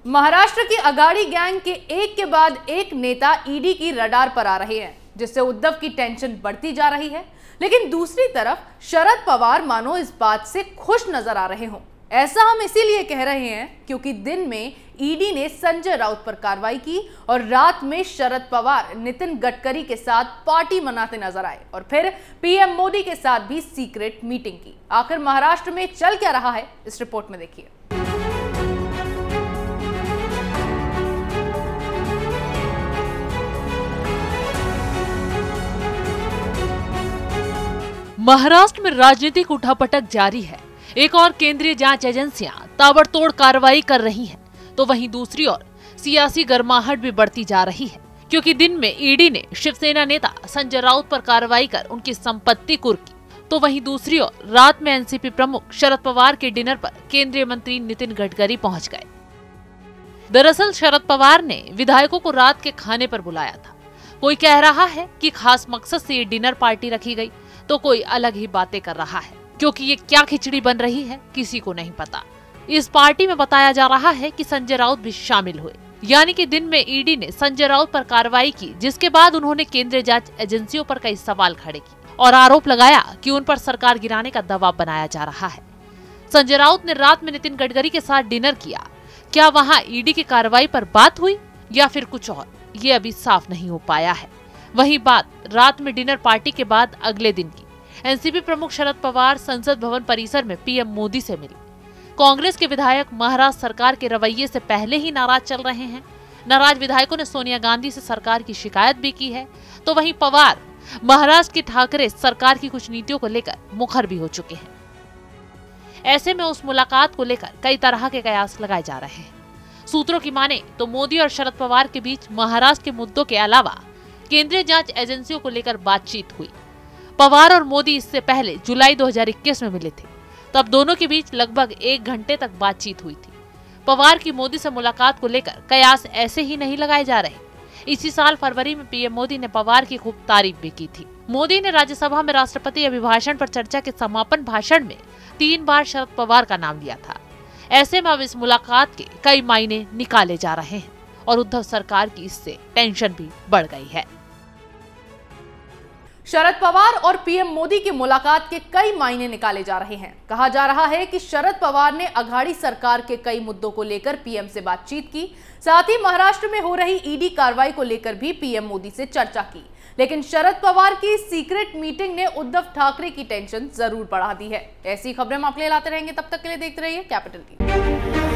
महाराष्ट्र की अगाड़ी गैंग के एक के बाद एक नेता ईडी की रडार पर आ रहे हैं, जिससे उद्धव की टेंशन बढ़ती जा रही है। लेकिन दूसरी तरफ शरद पवार मानो इस बात से खुश नजर आ रहे हों। ऐसा हम इसीलिए कह रहे हैं क्योंकि दिन में ईडी ने संजय राउत पर कार्रवाई की और रात में शरद पवार नितिन गडकरी के साथ पार्टी मनाते नजर आए और फिर पीएम मोदी के साथ भी सीक्रेट मीटिंग की। आखिर महाराष्ट्र में चल क्या रहा है, इस रिपोर्ट में देखिए। महाराष्ट्र में राजनीतिक उठापटक जारी है। एक और केंद्रीय जांच एजेंसियां ताबड़तोड़ कार्रवाई कर रही हैं, तो वहीं दूसरी ओर सियासी गर्माहट भी बढ़ती जा रही है, क्योंकि दिन में ईडी ने शिवसेना नेता संजय राउत पर कार्रवाई कर उनकी संपत्ति कुर्क की, तो वहीं दूसरी ओर रात में एनसीपी प्रमुख शरद पवार के डिनर पर केंद्रीय मंत्री नितिन गडकरी पहुंच गए। दरअसल शरद पवार ने विधायकों को रात के खाने पर बुलाया था। कोई कह रहा है कि खास मकसद से ये डिनर पार्टी रखी गई, तो कोई अलग ही बातें कर रहा है, क्योंकि ये क्या खिचड़ी बन रही है किसी को नहीं पता। इस पार्टी में बताया जा रहा है कि संजय राउत भी शामिल हुए, यानी कि दिन में ईडी ने संजय राउत पर कार्रवाई की, जिसके बाद उन्होंने केंद्रीय जांच एजेंसियों पर कई सवाल खड़े किए और आरोप लगाया कि उन पर सरकार गिराने का दबाव बनाया जा रहा है। संजय राउत ने रात में नितिन गडकरी के साथ डिनर किया। क्या वहाँ ईडी की कार्रवाई पर बात हुई या फिर कुछ और, ये अभी साफ नहीं हो पाया है। वही बात रात में डिनर पार्टी के बाद अगले दिन की। एनसीपी प्रमुख शरद पवार संसद भवन परिसर में पीएम मोदी से मिले। कांग्रेस के विधायक महाराष्ट्र सरकार के रवैये से पहले ही नाराज चल रहे हैं। नाराज विधायकों ने सोनिया गांधी से सरकार की शिकायत भी की है, तो वहीं पवार महाराष्ट्र की ठाकरे सरकार की कुछ नीतियों को लेकर मुखर भी हो चुके हैं। ऐसे में उस मुलाकात को लेकर कई तरह के कयास लगाए जा रहे हैं। सूत्रों की माने तो मोदी और शरद पवार के बीच महाराष्ट्र के मुद्दों के अलावा केंद्रीय जांच एजेंसियों को लेकर बातचीत हुई। पवार और मोदी इससे पहले जुलाई 2021 में मिले थे, तब दोनों के बीच लगभग 1 घंटे तक बातचीत हुई थी। पवार की मोदी से मुलाकात को लेकर कयास ऐसे ही नहीं लगाए जा रहे। इसी साल फरवरी में पीएम मोदी ने पवार की खूब तारीफ भी की थी। मोदी ने राज्यसभा में राष्ट्रपति अभिभाषण पर चर्चा के समापन भाषण में 3 बार शरद पवार का नाम लिया था। ऐसे में अब इस मुलाकात के कई मायने निकाले जा रहे हैं और उद्धव सरकार की इससे टेंशन भी बढ़ गई है। शरद पवार और पीएम मोदी की मुलाकात के कई मायने निकाले जा रहे हैं। कहा जा रहा है कि शरद पवार ने अघाड़ी सरकार के कई मुद्दों को लेकर पीएम से बातचीत की, साथ ही महाराष्ट्र में हो रही ईडी कार्रवाई को लेकर भी पीएम मोदी से चर्चा की। लेकिन शरद पवार की सीक्रेट मीटिंग ने उद्धव ठाकरे की टेंशन जरूर बढ़ा दी है। ऐसी खबरें हम आपके लिए लाते रहेंगे, तब तक के लिए देखते रहिए कैपिटल टीवी।